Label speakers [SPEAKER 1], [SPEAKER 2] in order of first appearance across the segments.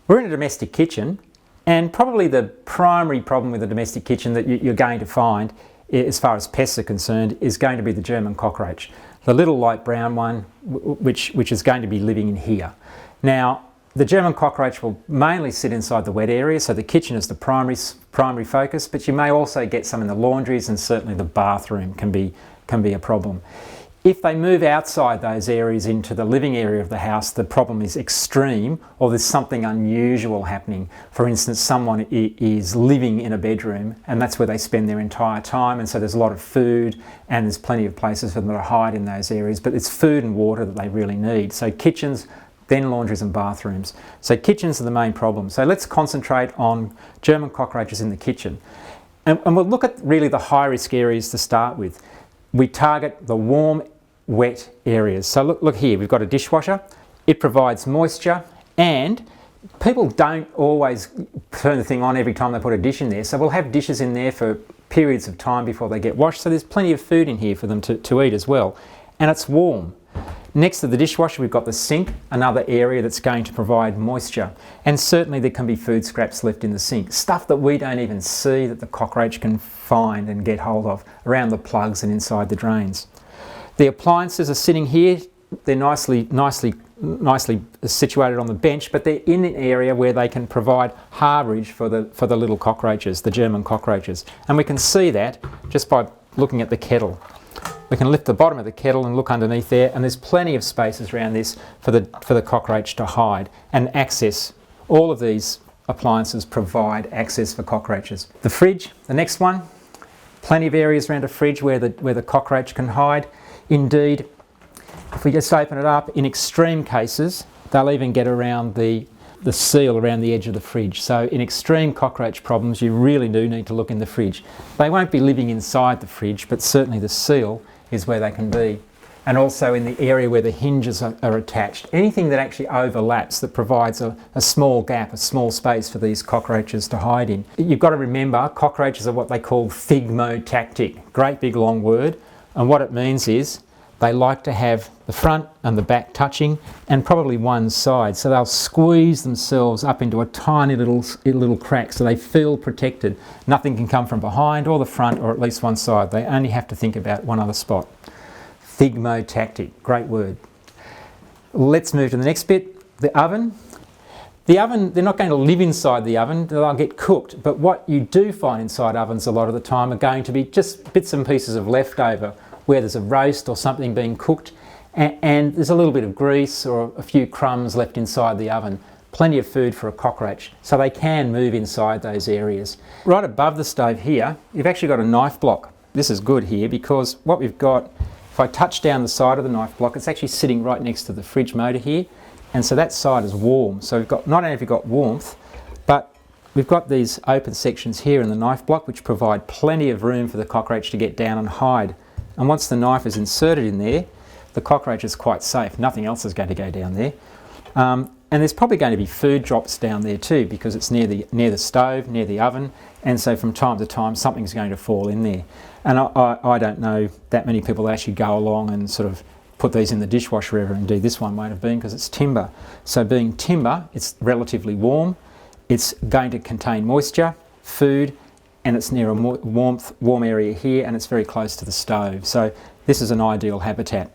[SPEAKER 1] We're in a domestic kitchen, and probably the primary problem with a domestic kitchen that you're going to find, as far as pests are concerned, is going to be the German cockroach. The little light brown one, which is going to be living in here. Now, the German cockroach will mainly sit inside the wet area, so the kitchen is the primary focus, but you may also get some in the laundries, and certainly the bathroom can be a problem. If they move outside those areas into the living area of the house, the problem is extreme, or there's something unusual happening. For instance, someone is living in a bedroom and that's where they spend their entire time, and so there's a lot of food and there's plenty of places for them to hide in those areas, but it's food and water that they really need. So kitchens, then laundries and bathrooms. So kitchens are the main problem. So let's concentrate on German cockroaches in the kitchen. And we'll look at really the high risk areas to start with. We target the warm, wet areas. So look here, we've got a dishwasher. It provides moisture, and people don't always turn the thing on every time they put a dish in there. So we'll have dishes in there for periods of time before they get washed. So there's plenty of food in here for them to eat as well. And it's warm. Next to the dishwasher, we've got the sink, another area that's going to provide moisture. And certainly there can be food scraps left in the sink, stuff that we don't even see that the cockroach can find and get hold of around the plugs and inside the drains. The appliances are sitting here. They're nicely situated on the bench, but they're in an area where they can provide harbourage for the little cockroaches, the German cockroaches. And we can see that just by looking at the kettle. We can lift the bottom of the kettle and look underneath there, and there's plenty of spaces around this for the cockroach to hide and access. All of these appliances provide access for cockroaches. The fridge, the next one, plenty of areas around a fridge where the cockroach can hide. Indeed, if we just open it up, in extreme cases, they'll even get around the seal around the edge of the fridge. So in extreme cockroach problems, you really do need to look in the fridge. They won't be living inside the fridge, but certainly the seal is where they can be. And also in the area where the hinges are attached. Anything that actually overlaps, that provides a small gap, a small space for these cockroaches to hide in. You've got to remember, cockroaches are what they call thigmotactic. Great big long word. And what it means is they like to have the front and the back touching, and probably one side. So they'll squeeze themselves up into a tiny little crack so they feel protected. Nothing can come from behind or the front, or at least one side. They only have to think about one other spot. Thigmotactic, great word. Let's move to the next bit, the oven. The oven, they're not going to live inside the oven, they'll get cooked, but what you do find inside ovens a lot of the time are going to be just bits and pieces of leftover, where there's a roast or something being cooked, and there's a little bit of grease or a few crumbs left inside the oven. Plenty of food for a cockroach, so they can move inside those areas. Right above the stove here, you've actually got a knife block. This is good here because what we've got, if I touch down the side of the knife block, it's actually sitting right next to the fridge motor here. And so that side is warm. So we've got, not only have we got warmth, but we've got these open sections here in the knife block which provide plenty of room for the cockroach to get down and hide. And once the knife is inserted in there, the cockroach is quite safe. Nothing else is going to go down there. And there's probably going to be food drops down there too, because it's near the stove, near the oven, and so from time to time something's going to fall in there. And I don't know that many people that actually go along and sort of put these in the dishwasher ever. Indeed, this one won't have been because it's timber. So being timber, it's relatively warm, it's going to contain moisture, food, and it's near a warm area here, and it's very close to the stove. So this is an ideal habitat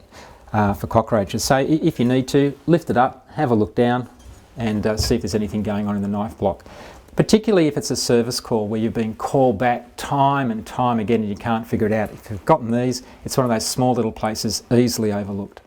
[SPEAKER 1] for cockroaches. So if you need to, lift it up, have a look down, and see if there's anything going on in the knife block. Particularly if it's a service call where you're being called back time and time again and you can't figure it out. If you've gotten these, it's one of those small little places easily overlooked.